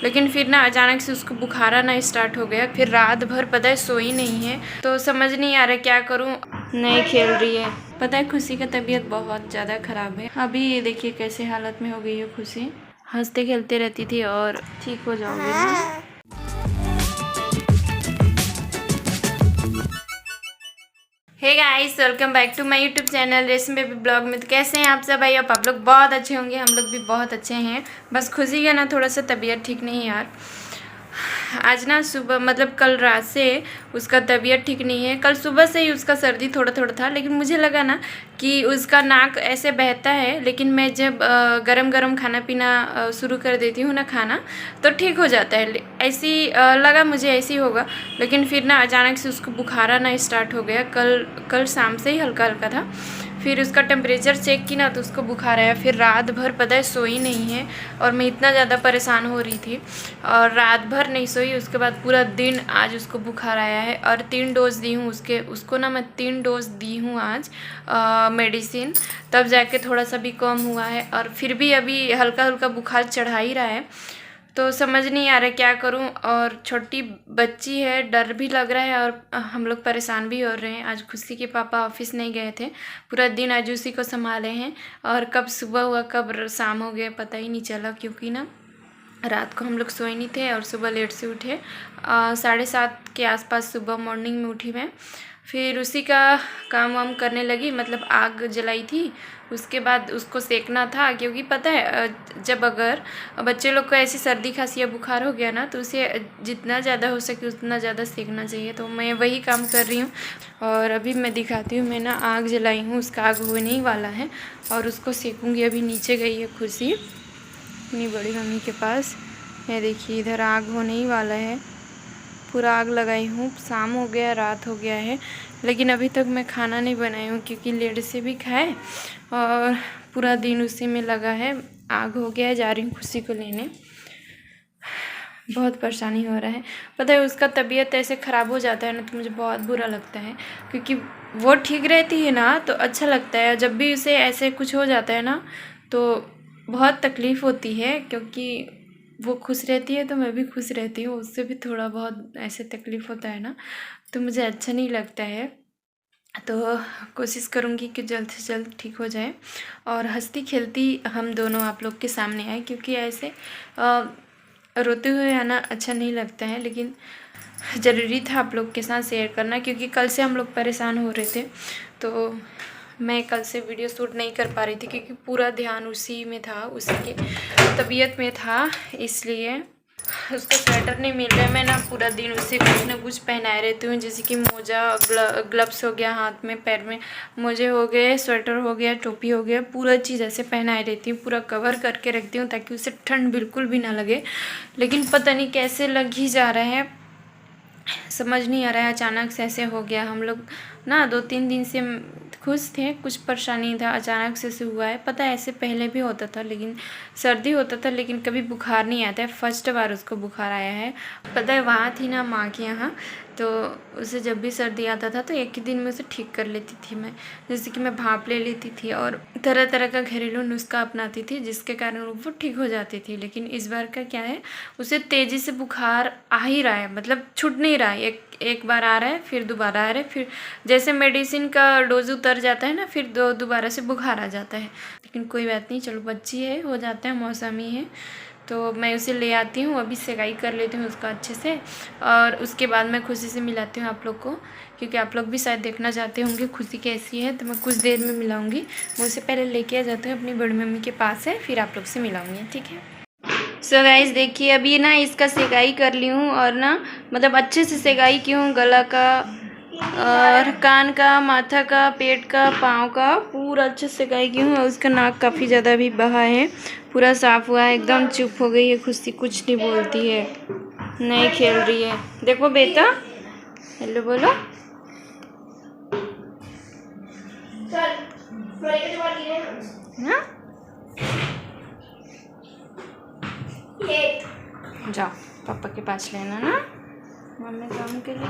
लेकिन फिर ना अचानक से उसको बुखार आना स्टार्ट हो गया। फिर रात भर पता है सोई नहीं है, तो समझ नहीं आ रहा क्या करूँ। नहीं खेल रही है। पता है खुशी का तबीयत बहुत ज़्यादा ख़राब है। अभी ये देखिए कैसे हालत में हो गई है खुशी। हंसते खेलते रहती थी और ठीक हो जाओगे ना। Hey guys, welcome back to my YouTube channel Resham baby blog में। तो कैसे हैं आप सब भाई? आप लोग बहुत अच्छे होंगे, हम लोग भी बहुत अच्छे हैं। बस खुशी का ना थोड़ा सा तबीयत ठीक नहीं है यार। आज ना सुबह मतलब कल रात से उसका तबीयत ठीक नहीं है। कल सुबह से ही उसका सर्दी थोड़ा थोड़ा था, लेकिन मुझे लगा ना कि उसका नाक ऐसे बहता है, लेकिन मैं जब गरम गरम खाना पीना शुरू कर देती हूँ ना खाना, तो ठीक हो जाता है। ऐसी लगा मुझे ऐसी होगा, लेकिन फिर ना अचानक से उसको बुखार आना स्टार्ट हो गया। कल शाम से ही हल्का हल्का था। फिर उसका टेम्परेचर चेक की ना तो उसको बुखार आया। फिर रात भर पता है सोई नहीं है, और मैं इतना ज़्यादा परेशान हो रही थी और रात भर नहीं सोई। उसके बाद पूरा दिन आज उसको बुखार आया है और 3 डोज दी हूँ उसको ना मैं 3 डोज दी हूँ आज मेडिसिन, तब जाके थोड़ा सा भी कम हुआ है। और फिर भी अभी हल्का हल्का बुखार चढ़ा ही रहा है, तो समझ नहीं आ रहा क्या करूं। और छोटी बच्ची है, डर भी लग रहा है और हम लोग परेशान भी हो रहे हैं। आज खुशी के पापा ऑफिस नहीं गए थे, पूरा दिन आज उसी को संभाले हैं। और कब सुबह हुआ कब शाम हो गया पता ही नहीं चला, क्योंकि ना रात को हम लोग सोए नहीं थे और सुबह लेट से उठे। 7:30 के आसपास सुबह मॉर्निंग में उठी मैं। फिर उसी का काम वाम करने लगी, मतलब आग जलाई थी। उसके बाद उसको सेकना था, क्योंकि पता है जब अगर बच्चे लोग को ऐसी सर्दी खांसी या बुखार हो गया ना, तो उसे जितना ज़्यादा हो सके उतना ज़्यादा सेकना चाहिए। तो मैं वही काम कर रही हूँ। और अभी मैं दिखाती हूँ, मैं ना आग जलाई हूँ, उसका आग होने ही वाला है और उसको सेकूँगी। अभी नीचे गई है खुशी अपनी बड़ी मम्मी के पास। ये देखिए इधर आग होने ही वाला है, पूरा आग लगाई हूँ। शाम हो गया, रात हो गया है, लेकिन अभी तक मैं खाना नहीं बनाई हूँ, क्योंकि लेट से भी खाए और पूरा दिन उसी में लगा है। आग हो गया है, जा रही हूँ खुशी को लेने। बहुत परेशानी हो रहा है। पता है उसका तबीयत ऐसे ख़राब हो जाता है ना, तो मुझे बहुत बुरा लगता है, क्योंकि वो ठीक रहती है ना तो अच्छा लगता है। जब भी उसे ऐसे कुछ हो जाता है ना तो बहुत तकलीफ़ होती है, क्योंकि वो खुश रहती है तो मैं भी खुश रहती हूँ। उससे भी थोड़ा बहुत ऐसे तकलीफ़ होता है ना, तो मुझे अच्छा नहीं लगता है। तो कोशिश करूँगी कि जल्द से जल्द ठीक हो जाए और हंसती खेलती हम दोनों आप लोग के सामने आए, क्योंकि ऐसे रोते हुए आना अच्छा नहीं लगता है। लेकिन ज़रूरी था आप लोग के साथ शेयर करना, क्योंकि कल से हम लोग परेशान हो रहे थे। तो मैं कल से वीडियो शूट नहीं कर पा रही थी, क्योंकि पूरा ध्यान उसी में था, उसी की तबीयत में था, इसलिए। उसको स्वेटर नहीं मिल रहा है। मैं ना पूरा दिन उसे कुछ ना कुछ पहनाए रहती हूँ, जैसे कि मोजा, ग्लव्स हो गया, हाथ में पैर में मोजे हो गए, स्वेटर हो गया, टोपी हो गया, पूरा चीज़ ऐसे पहनाए रहती हूँ, पूरा कवर करके रखती हूँ, ताकि उसे ठंड बिल्कुल भी ना लगे। लेकिन पता नहीं कैसे लग ही जा रहा है, समझ नहीं आ रहा है। अचानक से ऐसे हो गया। हम लोग ना 2-3 दिन से खुश थे, कुछ परेशानी था, अचानक से हुआ है। पता है ऐसे पहले भी होता था, लेकिन सर्दी होता था, लेकिन कभी बुखार नहीं आता है। फर्स्ट बार उसको बुखार आया है। पता है वहाँ थी ना माँ के यहाँ, तो उसे जब भी सर्दी आता था तो एक ही दिन में उसे ठीक कर लेती थी मैं। जैसे कि मैं भाप ले लेती थी और तरह तरह का घरेलू नुस्खा अपनाती थी, जिसके कारण वो ठीक हो जाती थी। लेकिन इस बार का क्या है, उसे तेज़ी से बुखार आ ही रहा है, मतलब छूट नहीं रहा है। एक बार आ रहा है, फिर दोबारा आ रहा है, फिर जैसे मेडिसिन का डोज उतर जाता है ना, फिर दोबारा से बुखार आ जाता है। लेकिन कोई बात नहीं, चलो बच्ची है, हो जाता है, मौसमी है। तो मैं उसे ले आती हूँ, अभी सेकाई कर लेती हूँ उसका अच्छे से, और उसके बाद मैं खुशी से मिलाती हूँ आप लोग को, क्योंकि आप लोग भी शायद देखना चाहते होंगे खुशी कैसी है। तो मैं कुछ देर में मिलाऊंगी। मैं उसे पहले लेके आ जाती हूँ, अपनी बड़ी मम्मी के पास है, फिर आप लोग से मिलाऊंगी, ठीक है। सो गाइस देखिए, अभी ना इसका सेकाई कर ली हूँ, और ना मतलब अच्छे से सेकाई की हूँ, गला का और कान का, माथा का, पेट का, पाँव का, पूरा अच्छे से सेकाई की हूँ। और उसका नाक काफ़ी ज़्यादा भी बहा है, पूरा साफ़ हुआ है, एकदम चुप हो गई है खुशी, कुछ नहीं बोलती है, नहीं खेल रही है। देखो बेटा, हेलो बोलो। हाँ जाओ पापा के पास लेना ना, मम्मी काम के लिए।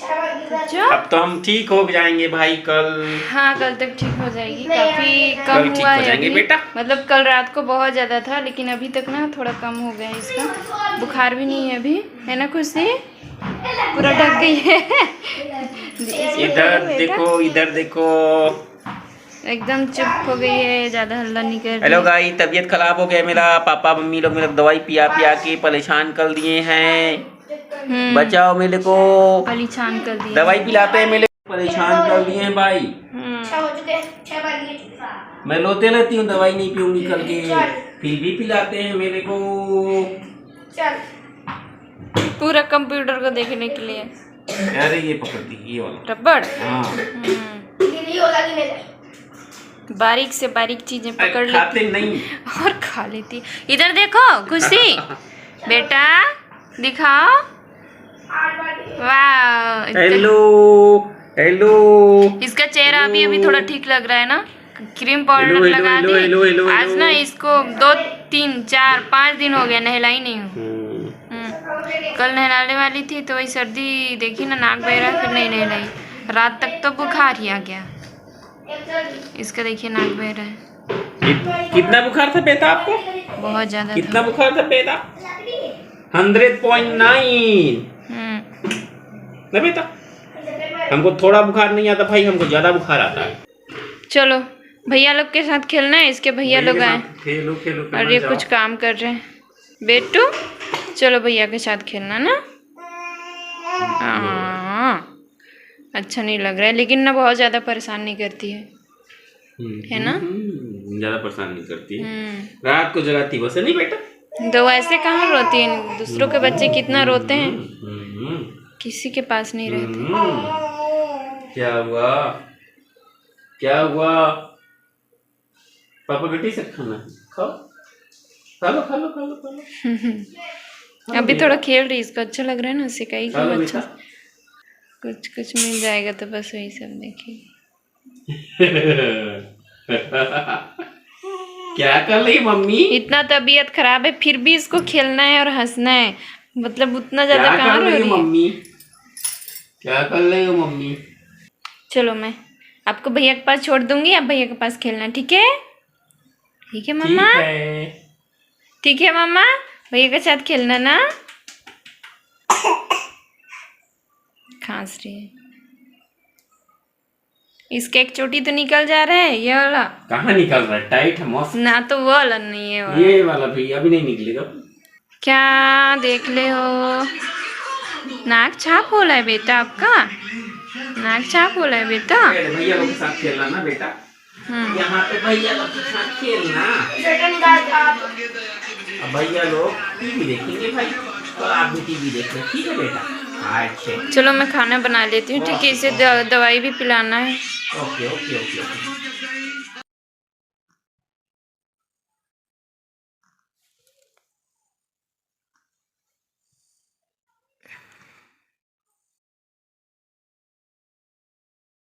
अब तो हम ठीक हो जाएंगे भाई कल। हाँ कल तक ठीक हो जाएगी, काफी कम कल ठीक हुआ हो है जाएंगे अभी। बेटा। मतलब कल रात को बहुत ज्यादा था, लेकिन अभी तक ना थोड़ा कम हो गया है इसका। बुखार भी नहीं है अभी, है ना खुशी? पूरा ढक गई है। इधर देखो, इधर देखो, एकदम चुप हो गई है, ज्यादा हल्ला नहीं कर रही हेलो है। गाइस, तबीयत खराब हो गया मेरा। पापा मम्मी लोग मेरे को दवाई पिया पिया के परेशान कर दिए हैं। बचाओ मेरे को, परेशान कर दिया। दवाई पिलाते हैं मेरे को, परेशान कर दिए हैं भाई। मैं रोते रहती हूँ, दवाई नहीं पीऊंगी कल के, फिर भी पिलाते हैं मेरे को। पूरा कंप्यूटर को देखने के लिए। अरे ये पकड़ती ये वाला रबड़। हाँ। बारीक से बारीक चीजें पकड़ लेती खाते नहीं और खा लेती। इधर देखो खुशी, बेटा दिखाओ। वाह, हेलो हेलो, इसका चेहरा अभी अभी थोड़ा ठीक लग रहा है ना। क्रीम पाउडर हेलो, लगा हेलो, दी। हेलो, हेलो, आज ना इसको 2 3 4 5 दिन हो गया, नहला ही नहीं हूँ। कल नहलाने वाली थी तो वही सर्दी देखी ना, नाक बह रहा, फिर नहीं नहलाई। रात तक तो बुखार ही आ गया। इसका देखिए नाक बह रहा है। कितना बुखार था बेटा आपको? बहुत ज्यादा कितना था। बुखार था बेटा? 100.9 ना बेटा। हमको थोड़ा बुखार नहीं आता भाई, हमको ज्यादा बुखार आता है। चलो भैया लोग के साथ खेलना है, इसके भैया लोग आए खेलो खेलो और ये कुछ काम कर रहे हैं। बेटू चलो भैया के साथ खेलना ना। अच्छा नहीं लग रहा है, लेकिन ना बहुत ज्यादा परेशान नहीं करती है ना? ज्यादा परेशान नहीं करती है। रात को जगाती बस नहीं बेटा। तो ऐसे कहाँ रोती है? दूसरों के बच्चे कितना रोते हैं, किसी के पास नहीं रहते। क्या हुआ, क्या हुआ? पापा बेटी से खाना खाओ, खा लो खा लो खा लो खा लो। अभी थोड़ा खेल रही, इसको अच्छा लग रहा है ना, सिखाई खा लो क्यों? बेटा। अच्छा कुछ कुछ मिल जाएगा तो बस वही सब देखिए। क्या कर रही मम्मी? इतना तबीयत खराब है फिर भी इसको खेलना है और हंसना है, मतलब उतना ज्यादा कहाँ रो रही है। मम्मी क्या कर रही हो मम्मी? चलो मैं आपको भैया के पास छोड़ दूंगी, आप भैया के पास खेलना, ठीक है? ठीक है मम्मा, ठीक है मम्मा, भैया के साथ खेलना ना। खांस रही है, इसका एक चोटी तो निकल जा रहा है, ये वाला कहाँ निकल रहा है? टाइट है मस्त ना, तो वो वाला नहीं है, ये वाला भी अभी नहीं निकलेगा। क्या देख ले हो? नाक छाप हो रहा है बेटा आपका, नाक छाप हो रहा है बेटा। भैया लोग के साथ खेलना ना बेटा, यहाँ पे भैया लोग के साथ खेलना। अब भैया लोग टीवी देखेंगे भाई, तो आप भी टीवी देखना, ठीक है बेटा? अच्छा चलो मैं खाना बना लेती हूँ, ठीक है? इसे दवाई भी पिलाना है। Okay okay okay okay.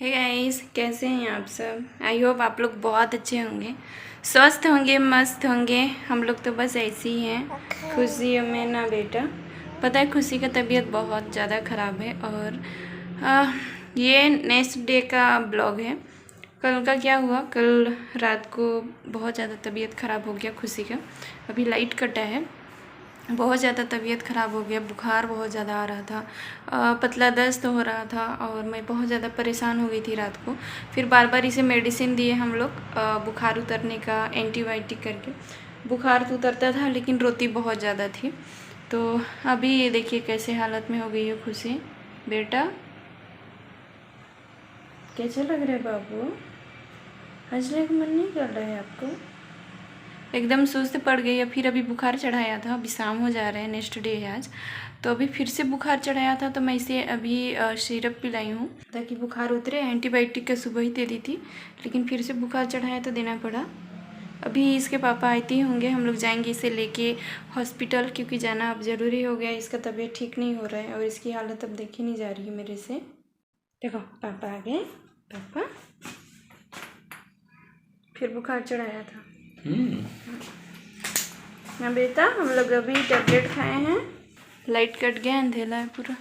Hey guys, कैसे हैं आप सब? आई होप आप लोग बहुत अच्छे होंगे, स्वस्थ होंगे, मस्त होंगे। हम लोग तो बस ऐसे ही हैं। खुशी में ना बेटा, पता है खुशी का तबीयत बहुत ज़्यादा ख़राब है, और ये नेक्स्ट डे का ब्लॉग है। कल का क्या हुआ, कल रात को बहुत ज़्यादा तबीयत ख़राब हो गया खुशी का। अभी लाइट कटा है, बहुत ज़्यादा तबीयत ख़राब हो गया, बुखार बहुत ज़्यादा आ रहा था, पतला दस्त हो रहा था, और मैं बहुत ज़्यादा परेशान हो गई थी रात को। फिर बार बार इसे मेडिसिन दिए हम लोग, बुखार उतरने का, एंटीबायोटिक करके। बुखार तो उतरता था लेकिन रोती बहुत ज़्यादा थी। तो अभी ये देखिए कैसे हालत में हो गई है खुशी। बेटा कैसा लग रहा है बाबू? हंसने का मन नहीं कर रहा है आपको? एकदम सुस्त पड़ गई है। फिर अभी बुखार चढ़ाया था, अभी शाम हो जा रहा है, नेक्स्ट डे है आज, तो अभी फिर से बुखार चढ़ाया था, तो मैं इसे अभी सिरप पिलाई हूँ ताकि बुखार उतरे। एंटीबायोटिक का सुबह ही दे दी थी, लेकिन फिर से बुखार चढ़ाया तो देना पड़ा। अभी इसके पापा आते ही होंगे, हम लोग जाएंगे इसे लेके हॉस्पिटल, क्योंकि जाना अब ज़रूरी हो गया। इसका तबीयत ठीक नहीं हो रहा है और इसकी हालत अब देखी नहीं जा रही है मेरे से। देखो पापा आ गए, पापा फिर बुखार चढ़ाया था। हाँ बेटा, हम लोग अभी टैबलेट खाए हैं। लाइट कट गया, अंधेला है पूरा।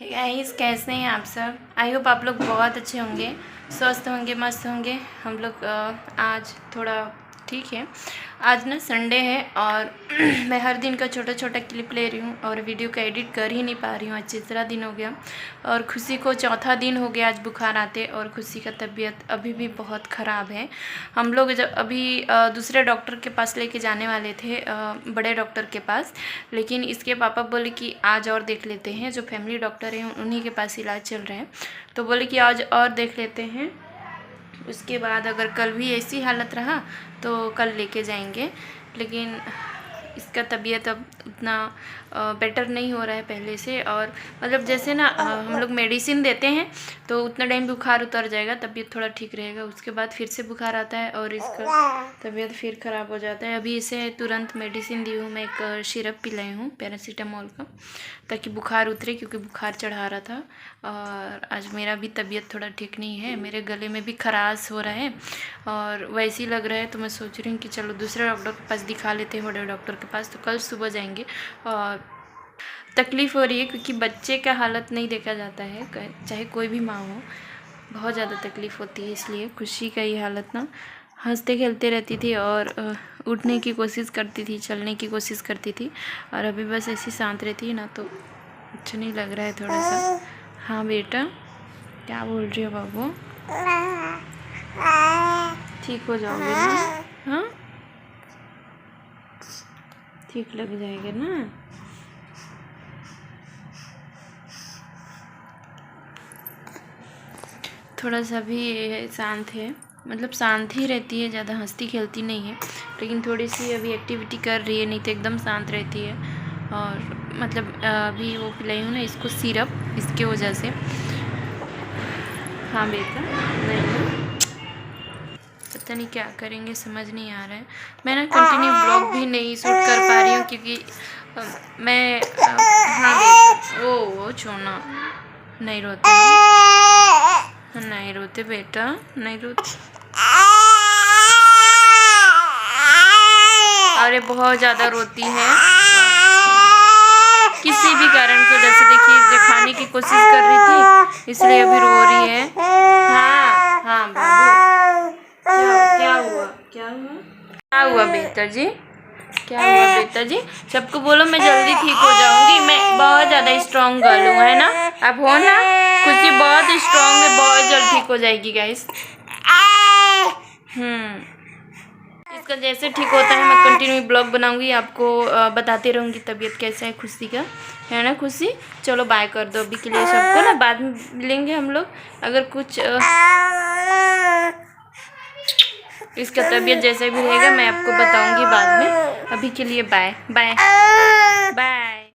हे गाइस, कैसे हैं आप सब? आई होप आप लोग बहुत अच्छे होंगे, स्वस्थ होंगे, मस्त होंगे। हम लोग आज थोड़ा ठीक है। आज ना संडे है और मैं हर दिन का छोटा छोटा क्लिप ले रही हूँ और वीडियो का एडिट कर ही नहीं पा रही हूँ। आज तीसरा दिन हो गया और खुशी को चौथा दिन हो गया आज बुखार आते, और खुशी का तबीयत अभी भी बहुत ख़राब है। हम लोग जब अभी दूसरे डॉक्टर के पास लेके जाने वाले थे, बड़े डॉक्टर के पास, लेकिन इसके पापा बोले कि आज और देख लेते हैं। जो फैमिली डॉक्टर हैं उन्हीं के पास इलाज चल रहा है, तो बोले कि आज और देख लेते हैं, उसके बाद अगर कल भी ऐसी हालत रहा तो कल लेके जाएंगे। लेकिन इसका तबीयत अब उतना बेटर नहीं हो रहा है पहले से। और मतलब जैसे ना हम लोग मेडिसिन देते हैं तो उतना टाइम बुखार उतर जाएगा, तबीयत थोड़ा ठीक रहेगा, उसके बाद फिर से बुखार आता है और इसका तबीयत फिर ख़राब हो जाता है। अभी इसे तुरंत मेडिसिन दी हूँ मैं, एक सिरप पिलाई हूँ पैरासीटामोल का, ताकि बुखार उतरे, क्योंकि बुखार चढ़ा रहा था। और आज मेरा भी तबीयत थोड़ा ठीक नहीं है, मेरे गले में भी खराश हो रहा है और वैसे ही लग रहा है। तो मैं सोच रही हूँ कि चलो दूसरे डॉक्टर के पास दिखा लेते हैं, बड़े डॉक्टर के पास, तो कल सुबह जाएंगे। और तकलीफ़ हो रही है क्योंकि बच्चे का हालत नहीं देखा जाता है, चाहे कोई भी माँ हो, बहुत ज़्यादा तकलीफ़ होती है। इसलिए खुशी का ये हालत ना, हंसते खेलते रहती थी और उठने की कोशिश करती थी, चलने की कोशिश करती थी, और अभी बस ऐसी शांत रहती है ना, तो अच्छा नहीं लग रहा है थोड़ा सा। हाँ बेटा, क्या बोल रही हो बाबू? ठीक हो जाओगे ना? हाँ, ठीक लग जाएगा ना? थोड़ा सा भी शांत है, मतलब शांत ही रहती है, ज़्यादा हंसती खेलती नहीं है, लेकिन थोड़ी सी अभी एक्टिविटी कर रही है, नहीं तो एकदम शांत रहती है। और मतलब अभी वो पिलाई हूँ ना इसको सिरप, इसके वजह से। हाँ बेटा, नहीं पता नहीं क्या करेंगे, समझ नहीं आ रहा है। मैं ना कंटिन्यू ब्लॉग भी नहीं शूट कर पा रही हूँ क्योंकि मैं हाँ बेटा, ओ छोना, नहीं रोते, नहीं रोते बेटा, नहीं रोते। अरे बहुत ज़्यादा रोती है, किसी भी कारण को, जैसे देखिए खाने की कोशिश कर रही थी इसलिए अभी रो रही है। हाँ हाँ बाबू, क्या हुआ, क्या हुआ, क्या हुआ बेटा जी, क्या हुआ बेटा जी? सबको बोलो मैं जल्दी ठीक हो जाऊंगी, मैं बहुत ज़्यादा स्ट्रॉन्ग गर्ल हूँ, है ना? अब हो ना? खुशी बहुत स्ट्रॉन्ग है, बहुत जल्द ठीक हो जाएगी गाइस। इसका जैसे ठीक होता है मैं कंटिन्यू ब्लॉग बनाऊंगी, आपको बताते रहूंगी तबीयत कैसा है खुशी का, है ना खुशी? चलो बाय कर दो अभी के लिए सबको ना, बाद में मिलेंगे हम लोग। अगर कुछ इसका तबीयत जैसा भी रहेगा मैं आपको बताऊंगी बाद में। अभी के लिए बाय बाय बाय।